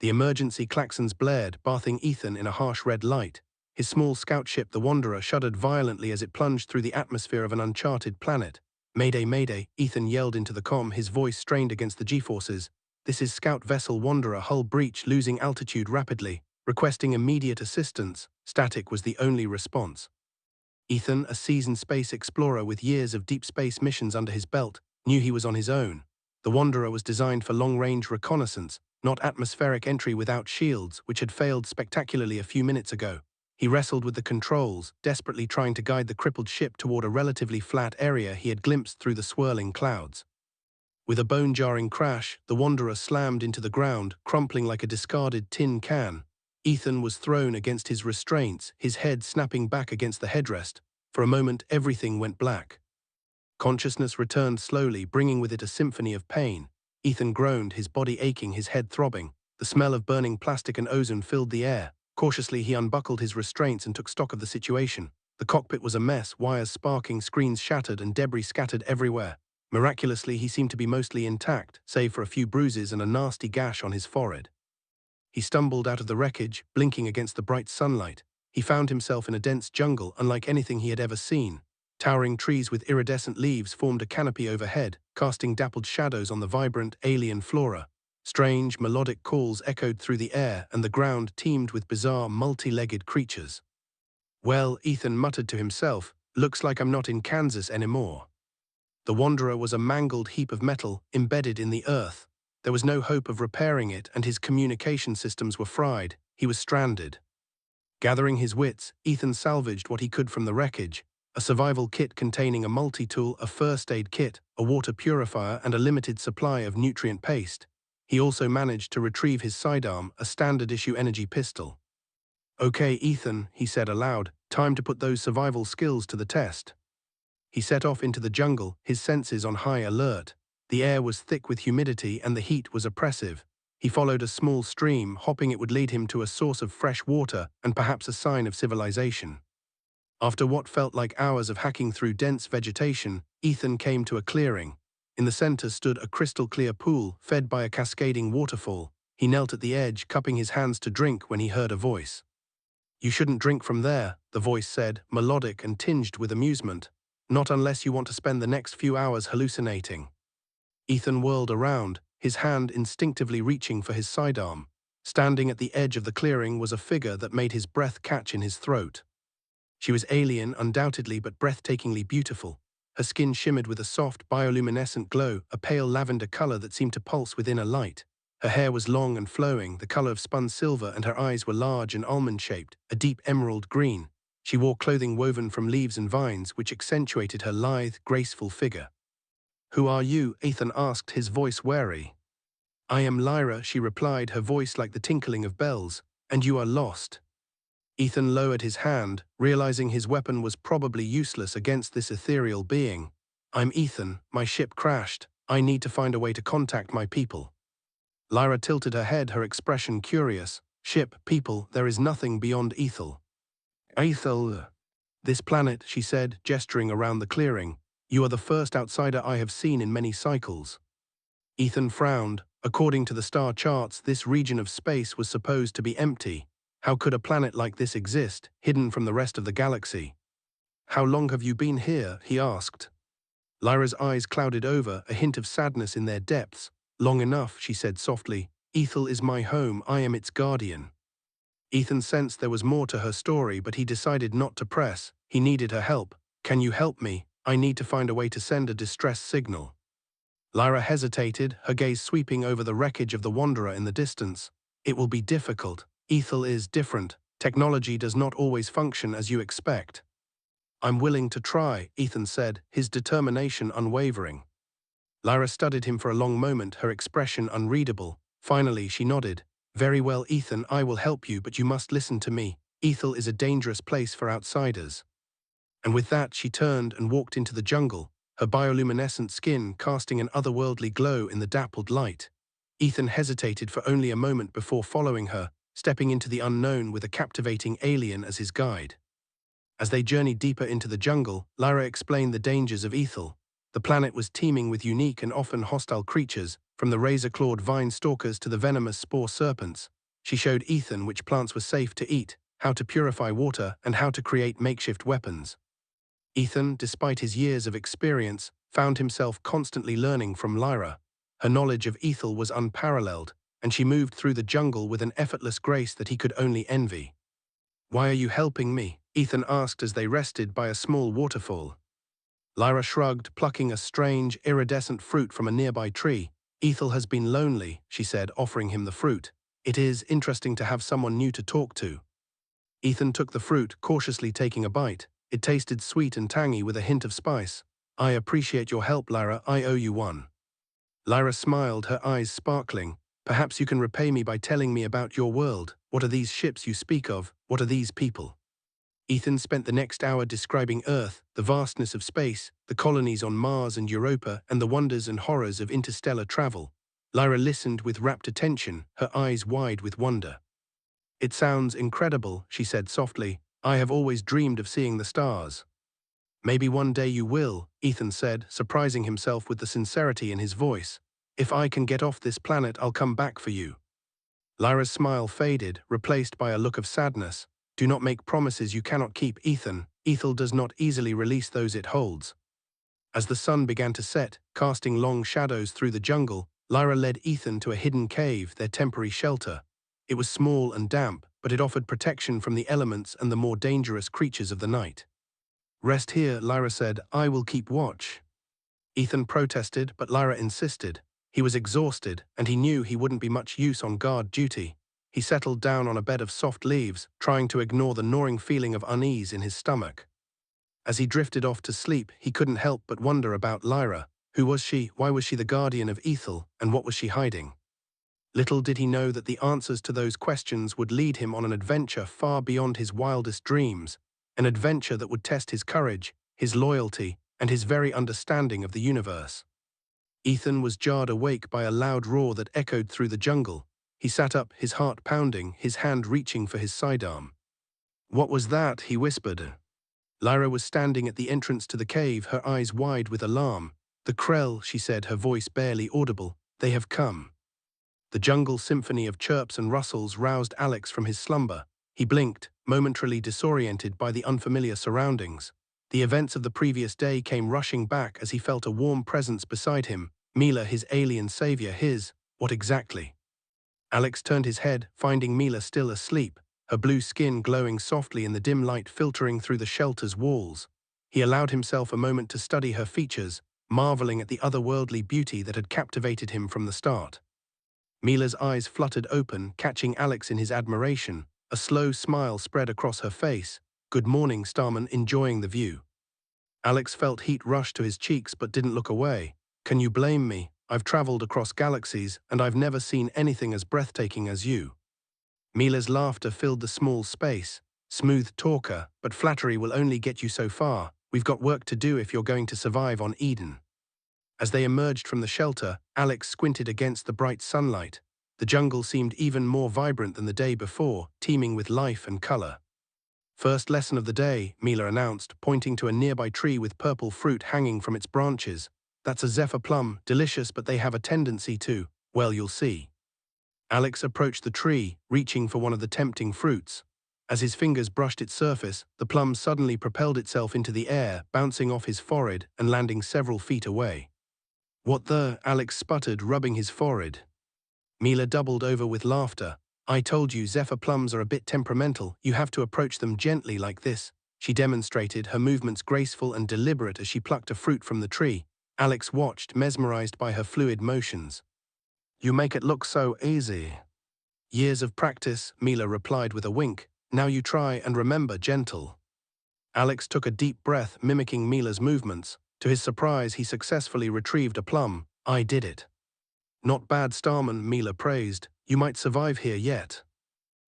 The emergency klaxons blared, bathing Ethan in a harsh red light. His small scout ship, the Wanderer, shuddered violently as it plunged through the atmosphere of an uncharted planet. "Mayday, mayday," Ethan yelled into the comm, his voice strained against the G-forces. "This is scout vessel Wanderer, hull breach, losing altitude rapidly. Requesting immediate assistance." Static was the only response. Ethan, a seasoned space explorer with years of deep space missions under his belt, knew he was on his own. The Wanderer was designed for long-range reconnaissance, not atmospheric entry without shields, which had failed spectacularly a few minutes ago. He wrestled with the controls, desperately trying to guide the crippled ship toward a relatively flat area he had glimpsed through the swirling clouds. With a bone-jarring crash, the Wanderer slammed into the ground, crumpling like a discarded tin can. Ethan was thrown against his restraints, his head snapping back against the headrest. For a moment, everything went black. Consciousness returned slowly, bringing with it a symphony of pain. Ethan groaned, his body aching, his head throbbing. The smell of burning plastic and ozone filled the air. Cautiously, he unbuckled his restraints and took stock of the situation. The cockpit was a mess, wires sparking, screens shattered, and debris scattered everywhere. Miraculously, he seemed to be mostly intact, save for a few bruises and a nasty gash on his forehead. He stumbled out of the wreckage, blinking against the bright sunlight. He found himself in a dense jungle unlike anything he had ever seen. Towering trees with iridescent leaves formed a canopy overhead, casting dappled shadows on the vibrant, alien flora. Strange, melodic calls echoed through the air, and the ground teemed with bizarre, multi-legged creatures. "Well," Ethan muttered to himself, "looks like I'm not in Kansas anymore." The Wanderer was a mangled heap of metal embedded in the earth. There was no hope of repairing it, and his communication systems were fried. He was stranded. Gathering his wits, Ethan salvaged what he could from the wreckage: a survival kit containing a multi-tool, a first aid kit, a water purifier, and a limited supply of nutrient paste. He also managed to retrieve his sidearm, a standard-issue energy pistol. "Okay, Ethan," he said aloud, "time to put those survival skills to the test." He set off into the jungle, his senses on high alert. The air was thick with humidity and the heat was oppressive. He followed a small stream, hoping it would lead him to a source of fresh water and perhaps a sign of civilization. After what felt like hours of hacking through dense vegetation, Ethan came to a clearing. In the center stood a crystal-clear pool, fed by a cascading waterfall. He knelt at the edge, cupping his hands to drink when he heard a voice. "You shouldn't drink from there," the voice said, melodic and tinged with amusement. "Not unless you want to spend the next few hours hallucinating." Ethan whirled around, his hand instinctively reaching for his sidearm. Standing at the edge of the clearing was a figure that made his breath catch in his throat. She was alien, undoubtedly, but breathtakingly beautiful. Her skin shimmered with a soft, bioluminescent glow, a pale lavender color that seemed to pulse within a light. Her hair was long and flowing, the color of spun silver, and her eyes were large and almond-shaped, a deep emerald green. She wore clothing woven from leaves and vines, which accentuated her lithe, graceful figure. "Who are you?" Ethan asked, his voice wary. "I am Lyra," she replied, her voice like the tinkling of bells. "And you are lost." Ethan lowered his hand, realizing his weapon was probably useless against this ethereal being. "I'm Ethan. My ship crashed. I need to find a way to contact my people." Lyra tilted her head, her expression curious. "Ship, people, there is nothing beyond Ethel." "Ethel? This planet," she said, gesturing around the clearing. "You are the first outsider I have seen in many cycles." Ethan frowned. According to the star charts, this region of space was supposed to be empty. How could a planet like this exist, hidden from the rest of the galaxy? "How long have you been here?" he asked. Lyra's eyes clouded over, a hint of sadness in their depths. "Long enough," she said softly. "Ethel is my home. I am its guardian." Ethan sensed there was more to her story, but he decided not to press. He needed her help. "Can you help me? I need to find a way to send a distress signal." Lyra hesitated, her gaze sweeping over the wreckage of the Wanderer in the distance. "It will be difficult. Ethel is different. Technology does not always function as you expect." "I'm willing to try," Ethan said, his determination unwavering. Lyra studied him for a long moment, her expression unreadable. Finally, she nodded. "Very well, Ethan, I will help you, but you must listen to me. Ethel is a dangerous place for outsiders." And with that, she turned and walked into the jungle, her bioluminescent skin casting an otherworldly glow in the dappled light. Ethan hesitated for only a moment before following her, stepping into the unknown with a captivating alien as his guide. As they journeyed deeper into the jungle, Lyra explained the dangers of Ethel. The planet was teeming with unique and often hostile creatures, from the razor-clawed vine stalkers to the venomous spore serpents. She showed Ethan which plants were safe to eat, how to purify water, and how to create makeshift weapons. Ethan, despite his years of experience, found himself constantly learning from Lyra. Her knowledge of Ethel was unparalleled, and she moved through the jungle with an effortless grace that he could only envy. "Why are you helping me?" Ethan asked as they rested by a small waterfall. Lyra shrugged, plucking a strange, iridescent fruit from a nearby tree. "Ethel has been lonely," she said, offering him the fruit. "It is interesting to have someone new to talk to." Ethan took the fruit, cautiously taking a bite. It tasted sweet and tangy with a hint of spice. "I appreciate your help, Lyra. I owe you one." Lyra smiled, her eyes sparkling. "Perhaps you can repay me by telling me about your world. What are these ships you speak of? What are these people?" Ethan spent the next hour describing Earth, the vastness of space, the colonies on Mars and Europa, and the wonders and horrors of interstellar travel. Lyra listened with rapt attention, her eyes wide with wonder. "It sounds incredible," she said softly. "I have always dreamed of seeing the stars." "Maybe one day you will," Ethan said, surprising himself with the sincerity in his voice. "If I can get off this planet, I'll come back for you." Lyra's smile faded, replaced by a look of sadness. "Do not make promises you cannot keep, Ethan. Ethel does not easily release those it holds." As the sun began to set, casting long shadows through the jungle, Lyra led Ethan to a hidden cave, their temporary shelter. It was small and damp, but it offered protection from the elements and the more dangerous creatures of the night. "Rest here," Lyra said. "I will keep watch." Ethan protested, but Lyra insisted. He was exhausted, and he knew he wouldn't be much use on guard duty. He settled down on a bed of soft leaves, trying to ignore the gnawing feeling of unease in his stomach. As he drifted off to sleep, he couldn't help but wonder about Lyra. Who was she? Why was she the guardian of Ethel? And what was she hiding? Little did he know that the answers to those questions would lead him on an adventure far beyond his wildest dreams, an adventure that would test his courage, his loyalty, and his very understanding of the universe. Ethan was jarred awake by a loud roar that echoed through the jungle. He sat up, his heart pounding, his hand reaching for his sidearm. "What was that?" he whispered. Lyra was standing at the entrance to the cave, her eyes wide with alarm. "The Krill," she said, her voice barely audible. "They have come." The jungle symphony of chirps and rustles roused Alex from his slumber. He blinked, momentarily disoriented by the unfamiliar surroundings. The events of the previous day came rushing back as he felt a warm presence beside him. Mila, his alien savior, his... What exactly? Alex turned his head, finding Mila still asleep, her blue skin glowing softly in the dim light filtering through the shelter's walls. He allowed himself a moment to study her features, marveling at the otherworldly beauty that had captivated him from the start. Mila's eyes fluttered open, catching Alex in his admiration. A slow smile spread across her face. "Good morning, Starman, enjoying the view." Alex felt heat rush to his cheeks but didn't look away. "Can you blame me? I've traveled across galaxies, and I've never seen anything as breathtaking as you." Mila's laughter filled the small space. "Smooth talker, but flattery will only get you so far. We've got work to do if you're going to survive on Eden." As they emerged from the shelter, Alex squinted against the bright sunlight. The jungle seemed even more vibrant than the day before, teeming with life and color. "First lesson of the day," Mila announced, pointing to a nearby tree with purple fruit hanging from its branches. "That's a zephyr plum, delicious, but they have a tendency to, well, you'll see." Alex approached the tree, reaching for one of the tempting fruits. As his fingers brushed its surface, the plum suddenly propelled itself into the air, bouncing off his forehead and landing several feet away. "What the?" Alex sputtered, rubbing his forehead. Mila doubled over with laughter. "I told you zephyr plums are a bit temperamental. You have to approach them gently like this." She demonstrated, her movements graceful and deliberate as she plucked a fruit from the tree. Alex watched, mesmerized by her fluid motions. "You make it look so easy." "Years of practice," Mila replied with a wink. "Now you try and remember, gentle." Alex took a deep breath, mimicking Mila's movements. To his surprise, he successfully retrieved a plum. "I did it." "Not bad, Starman," Mila praised. "You might survive here yet."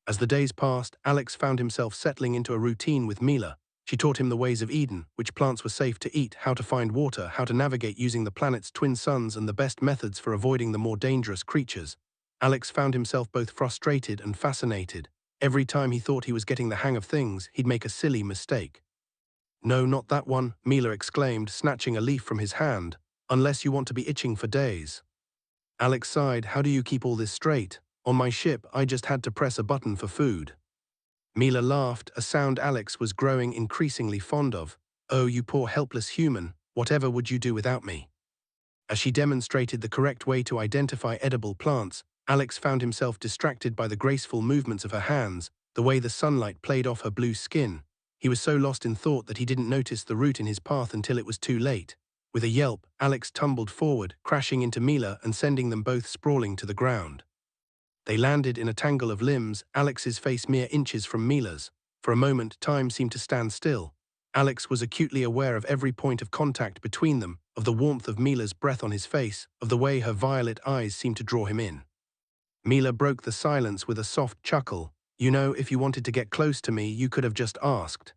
As the days passed, Alex found himself settling into a routine with Mila. She taught him the ways of Eden, which plants were safe to eat, how to find water, how to navigate using the planet's twin suns, and the best methods for avoiding the more dangerous creatures. Alex found himself both frustrated and fascinated. Every time he thought he was getting the hang of things, he'd make a silly mistake. No, not that one, Mila exclaimed, snatching a leaf from his hand. Unless you want to be itching for days. Alex sighed. How do you keep all this straight? On my ship, I just had to press a button for food. Mila laughed, a sound Alex was growing increasingly fond of. Oh, you poor helpless human, whatever would you do without me? As she demonstrated the correct way to identify edible plants, Alex found himself distracted by the graceful movements of her hands, the way the sunlight played off her blue skin. He was so lost in thought that he didn't notice the root in his path until it was too late. With a yelp, Alex tumbled forward, crashing into Mila and sending them both sprawling to the ground. They landed in a tangle of limbs, Alex's face mere inches from Mila's. For a moment, time seemed to stand still. Alex was acutely aware of every point of contact between them, of the warmth of Mila's breath on his face, of the way her violet eyes seemed to draw him in. Mila broke the silence with a soft chuckle. You know, if you wanted to get close to me, you could have just asked.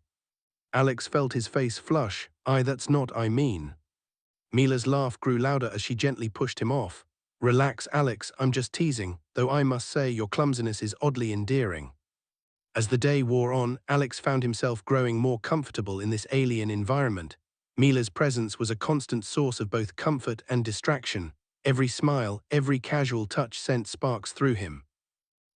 Alex felt his face flush. That's not I mean. Mila's laugh grew louder as she gently pushed him off. Relax, Alex, I'm just teasing, though I must say your clumsiness is oddly endearing. As the day wore on, Alex found himself growing more comfortable in this alien environment. Mila's presence was a constant source of both comfort and distraction. Every smile, every casual touch sent sparks through him.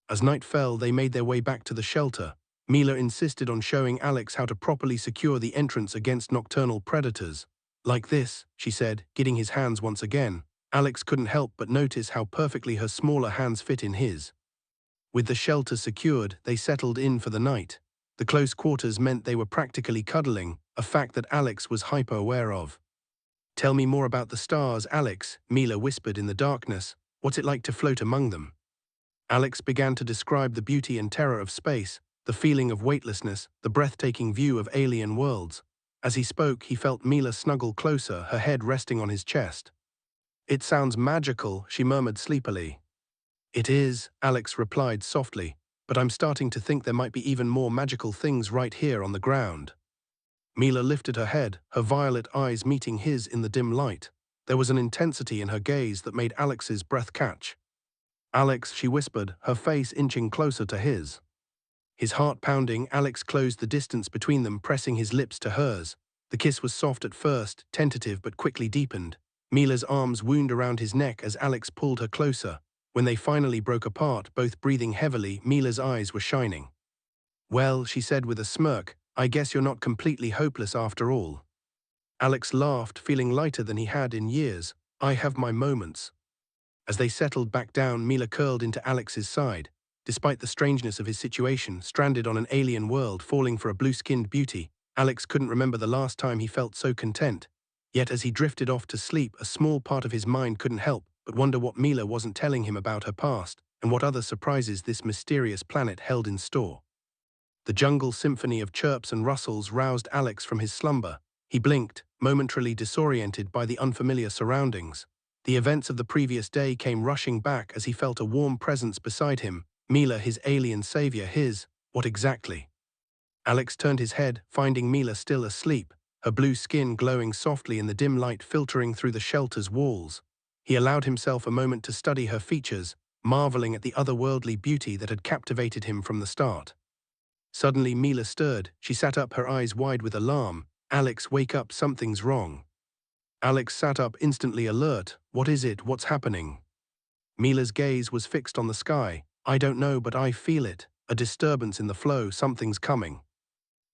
As night fell, they made their way back to the shelter. Mila insisted on showing Alex how to properly secure the entrance against nocturnal predators. Like this, she said, getting his hands once again. Alex couldn't help but notice how perfectly her smaller hands fit in his. With the shelter secured, they settled in for the night. The close quarters meant they were practically cuddling, a fact that Alex was hyper-aware of. Tell me more about the stars, Alex, Mila whispered in the darkness. What's it like to float among them? Alex began to describe the beauty and terror of space, the feeling of weightlessness, the breathtaking view of alien worlds. As he spoke, he felt Mila snuggle closer, her head resting on his chest. It sounds magical, she murmured sleepily. It is, Alex replied softly, but I'm starting to think there might be even more magical things right here on the ground. Mila lifted her head, her violet eyes meeting his in the dim light. There was an intensity in her gaze that made Alex's breath catch. Alex, she whispered, her face inching closer to his. His heart pounding, Alex closed the distance between them, pressing his lips to hers. The kiss was soft at first, tentative but quickly deepened. Mila's arms wound around his neck as Alex pulled her closer. When they finally broke apart, both breathing heavily, Mila's eyes were shining. Well, she said with a smirk, I guess you're not completely hopeless after all. Alex laughed, feeling lighter than he had in years. I have my moments. As they settled back down, Mila curled into Alex's side. Despite the strangeness of his situation, stranded on an alien world, falling for a blue-skinned beauty, Alex couldn't remember the last time he felt so content. Yet as he drifted off to sleep, a small part of his mind couldn't help but wonder what Mila wasn't telling him about her past, and what other surprises this mysterious planet held in store. The jungle symphony of chirps and rustles roused Alex from his slumber. He blinked, momentarily disoriented by the unfamiliar surroundings. The events of the previous day came rushing back as he felt a warm presence beside him. Mila, his alien savior, his. What exactly? Alex turned his head, finding Mila still asleep, her blue skin glowing softly in the dim light filtering through the shelter's walls. He allowed himself a moment to study her features, marveling at the otherworldly beauty that had captivated him from the start. Suddenly Mila stirred. She sat up, her eyes wide with alarm. Alex, wake up, something's wrong. Alex sat up, instantly alert. What is it? What's happening? Mila's gaze was fixed on the sky. I don't know, but I feel it. A disturbance in the flow, something's coming.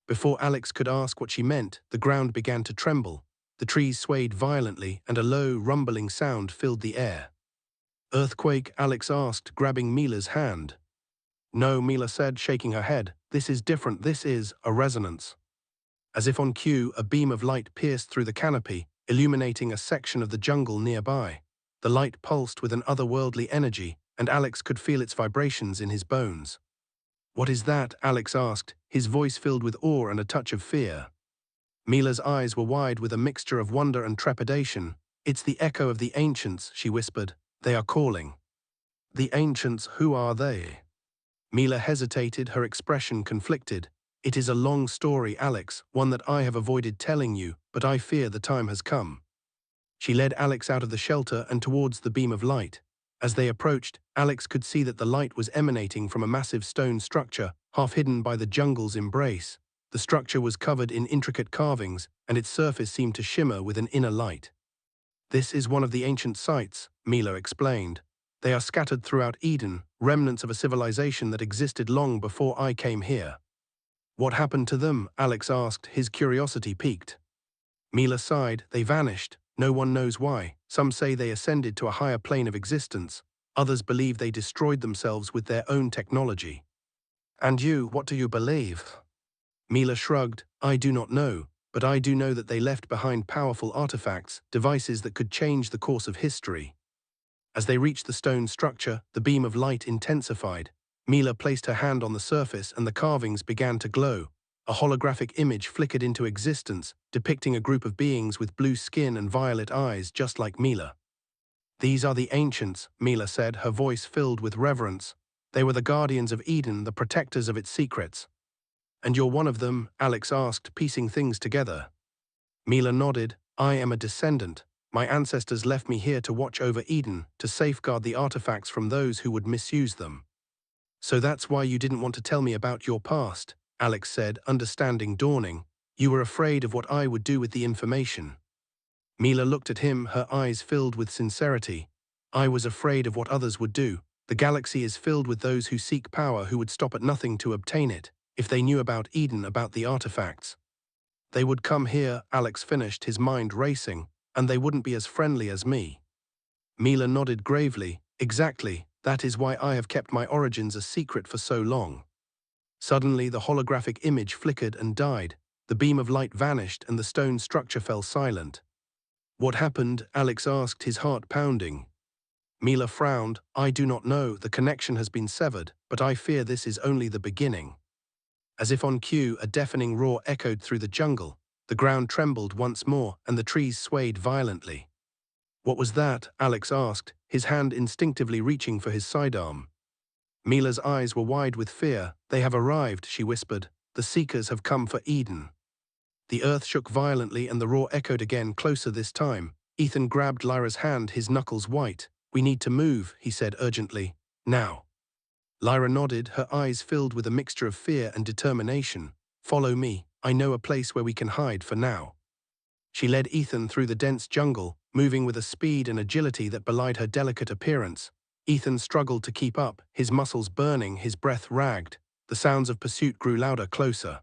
Before Alex could ask what she meant, the ground began to tremble. The trees swayed violently, and a low, rumbling sound filled the air. Earthquake? Alex asked, grabbing Mila's hand. No, Mila said, shaking her head. This is different. This is a resonance. As if on cue, a beam of light pierced through the canopy, illuminating a section of the jungle nearby. The light pulsed with an otherworldly energy, and Alex could feel its vibrations in his bones. What is that? Alex asked, his voice filled with awe and a touch of fear. Mila's eyes were wide with a mixture of wonder and trepidation. It's the echo of the ancients, she whispered. They are calling. The ancients, who are they? Mila hesitated, her expression conflicted. It is a long story, Alex, one that I have avoided telling you, but I fear the time has come. She led Alex out of the shelter and towards the beam of light. As they approached, Alex could see that the light was emanating from a massive stone structure, half hidden by the jungle's embrace. The structure was covered in intricate carvings, and its surface seemed to shimmer with an inner light. "This is one of the ancient sites," Mila explained. "They are scattered throughout Eden, remnants of a civilization that existed long before I came here." "What happened to them?" Alex asked, his curiosity piqued. Mila sighed. "They vanished. No one knows why. Some say they ascended to a higher plane of existence. Others believe they destroyed themselves with their own technology." "And you, what do you believe?" Mila shrugged. "I do not know, but I do know that they left behind powerful artifacts, devices that could change the course of history." As they reached the stone structure, the beam of light intensified. Mila placed her hand on the surface and the carvings began to glow. A holographic image flickered into existence, depicting a group of beings with blue skin and violet eyes just like Mila. "These are the ancients," Mila said, her voice filled with reverence. "They were the guardians of Eden, the protectors of its secrets." "And you're one of them?" Alex asked, piecing things together. Mila nodded. "I am a descendant. My ancestors left me here to watch over Eden, to safeguard the artifacts from those who would misuse them." "So that's why you didn't want to tell me about your past," Alex said, understanding dawning. "You were afraid of what I would do with the information." Mila looked at him, her eyes filled with sincerity. "I was afraid of what others would do. The galaxy is filled with those who seek power, who would stop at nothing to obtain it. If they knew about Eden, about the artifacts, they would come here," Alex finished, his mind racing, "and they wouldn't be as friendly as me." Mila nodded gravely. "Exactly. That is why I have kept my origins a secret for so long." Suddenly, the holographic image flickered and died. The beam of light vanished and the stone structure fell silent. "What happened?" Alex asked, his heart pounding. Mila frowned. "I do not know. The connection has been severed, but I fear this is only the beginning." As if on cue, a deafening roar echoed through the jungle. The ground trembled once more, and the trees swayed violently. "What was that?" Alex asked, his hand instinctively reaching for his sidearm. Mila's eyes were wide with fear. "They have arrived," she whispered. "The Seekers have come for Eden." The earth shook violently and the roar echoed again, closer this time. Ethan grabbed Lyra's hand, his knuckles white. "We need to move," he said urgently. "Now." Lyra nodded, her eyes filled with a mixture of fear and determination. "Follow me. I know a place where we can hide for now." She led Ethan through the dense jungle, moving with a speed and agility that belied her delicate appearance. Ethan struggled to keep up, his muscles burning, his breath ragged. The sounds of pursuit grew louder, closer.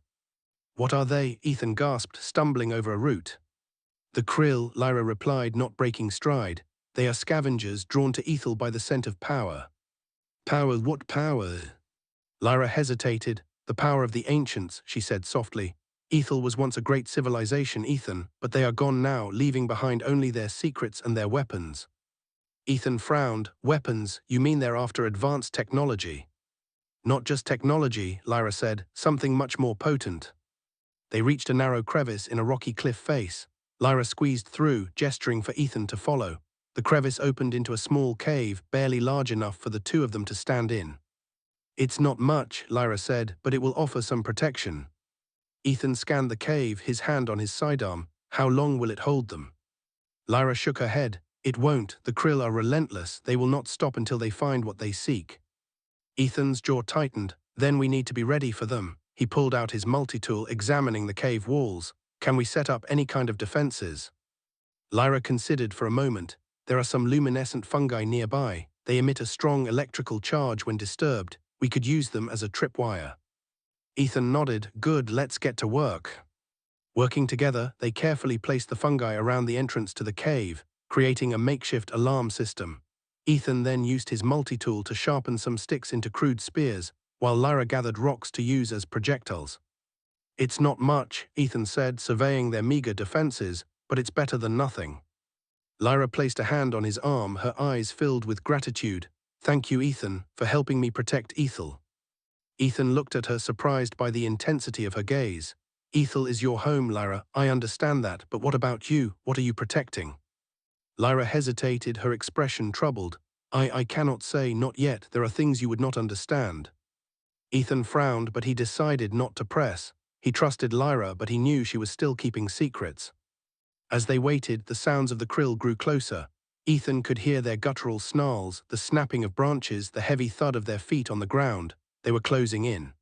"What are they?" Ethan gasped, stumbling over a root. "The Krill," Lyra replied, not breaking stride. "They are scavengers drawn to Ethel by the scent of power." "Power? What power?" Lyra hesitated. "The power of the ancients," she said softly. "Ethel was once a great civilization, Ethan, but they are gone now, leaving behind only their secrets and their weapons." Ethan frowned. "Weapons? You mean they're after advanced technology?" "Not just technology," Lyra said, "something much more potent." They reached a narrow crevice in a rocky cliff face. Lyra squeezed through, gesturing for Ethan to follow. The crevice opened into a small cave, barely large enough for the two of them to stand in. "It's not much," Lyra said, "but it will offer some protection." Ethan scanned the cave, his hand on his sidearm. "How long will it hold them?" Lyra shook her head. "It won't. The Krill are relentless. They will not stop until they find what they seek." Ethan's jaw tightened. "Then we need to be ready for them." He pulled out his multi-tool, examining the cave walls. "Can we set up any kind of defenses?" Lyra considered for a moment. "There are some luminescent fungi nearby. They emit a strong electrical charge when disturbed. We could use them as a tripwire." Ethan nodded. "Good, let's get to work." Working together, they carefully placed the fungi around the entrance to the cave, creating a makeshift alarm system. Ethan then used his multi-tool to sharpen some sticks into crude spears, while Lyra gathered rocks to use as projectiles. "It's not much," Ethan said, surveying their meager defenses, "but it's better than nothing." Lyra placed a hand on his arm, her eyes filled with gratitude. "Thank you, Ethan, for helping me protect Ethel." Ethan looked at her, surprised by the intensity of her gaze. "Ethel is your home, Lyra. I understand that, but what about you? What are you protecting?" Lyra hesitated, her expression troubled. I cannot say, not yet. There are things you would not understand." Ethan frowned, but he decided not to press. He trusted Lyra, but he knew she was still keeping secrets. As they waited, the sounds of the Krill grew closer. Ethan could hear their guttural snarls, the snapping of branches, the heavy thud of their feet on the ground. They were closing in.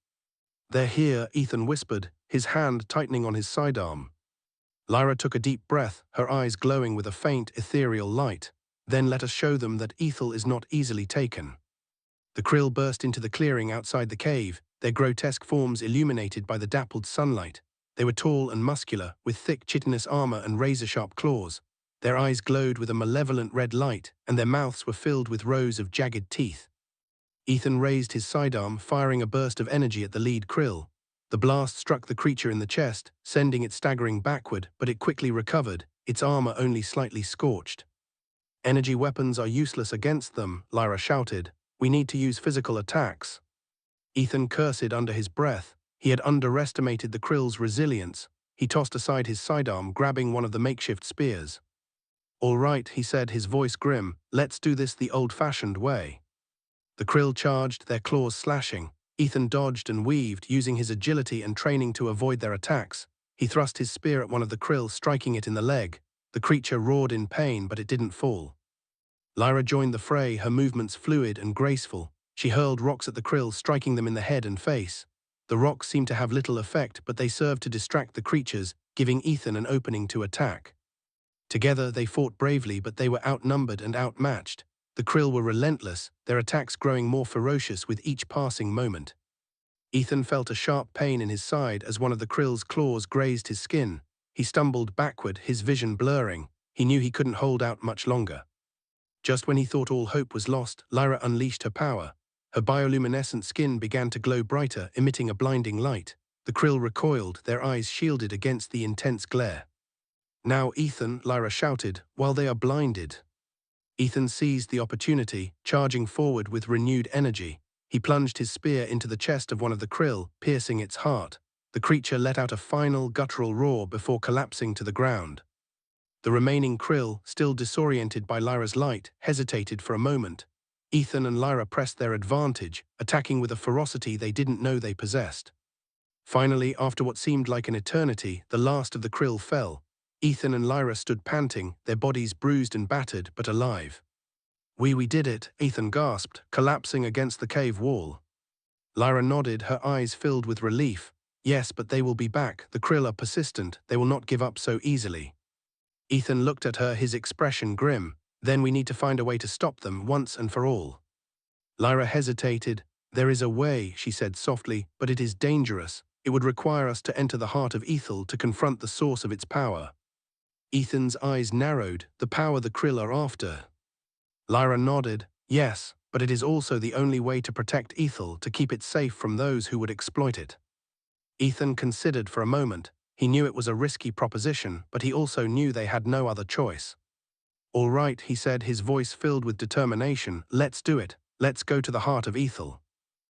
"They're here," Ethan whispered. his hand tightening on his sidearm. Lyra took a deep breath, her eyes glowing with a faint, ethereal light. Then let us show them that ether is not easily taken. The Krill burst into the clearing outside the cave, their grotesque forms illuminated by the dappled sunlight. They were tall and muscular, with thick chitinous armor and razor-sharp claws. Their eyes glowed with a malevolent red light, and their mouths were filled with rows of jagged teeth. Ethan raised his sidearm, firing a burst of energy at the lead Krill. The blast struck the creature in the chest, sending it staggering backward, but it quickly recovered, its armor only slightly scorched. "Energy weapons are useless against them," Lyra shouted. "We need to use physical attacks." Ethan cursed under his breath. He had underestimated the Krill's resilience. He tossed aside his sidearm, grabbing one of the makeshift spears. "All right," he said, his voice grim. "Let's do this the old-fashioned way." The Krill charged, their claws slashing. Ethan dodged and weaved, using his agility and training to avoid their attacks. He thrust his spear at one of the Krill, striking it in the leg. The creature roared in pain, but it didn't fall. Lyra joined the fray, her movements fluid and graceful. She hurled rocks at the Krill, striking them in the head and face. The rocks seemed to have little effect, but they served to distract the creatures, giving Ethan an opening to attack. Together they fought bravely, but they were outnumbered and outmatched. The Krill were relentless, their attacks growing more ferocious with each passing moment. Ethan felt a sharp pain in his side as one of the Krill's claws grazed his skin. He stumbled backward, his vision blurring. He knew he couldn't hold out much longer. Just when he thought all hope was lost, Lyra unleashed her power. Her bioluminescent skin began to glow brighter, emitting a blinding light. The Krill recoiled, their eyes shielded against the intense glare. "Now, Ethan," Lyra shouted, "while they are blinded." Ethan seized the opportunity, charging forward with renewed energy. He plunged his spear into the chest of one of the Krill, piercing its heart. The creature let out a final, guttural roar before collapsing to the ground. The remaining Krill, still disoriented by Lyra's light, hesitated for a moment. Ethan and Lyra pressed their advantage, attacking with a ferocity they didn't know they possessed. Finally, after what seemed like an eternity, the last of the Krill fell. Ethan and Lyra stood panting, their bodies bruised and battered, but alive. We did it," Ethan gasped, collapsing against the cave wall. Lyra nodded, her eyes filled with relief. "Yes, but they will be back. The Krill are persistent. They will not give up so easily." Ethan looked at her, his expression grim. "Then we need to find a way to stop them once and for all." Lyra hesitated. "There is a way," she said softly, "but it is dangerous. It would require us to enter the heart of Ethel to confront the source of its power." Ethan's eyes narrowed. "The power the Krill are after." Lyra nodded. "Yes, but it is also the only way to protect Ethel, to keep it safe from those who would exploit it." Ethan considered for a moment. He knew it was a risky proposition, but he also knew they had no other choice. "All right," he said, his voice filled with determination. "Let's do it. Let's go to the heart of Ethel."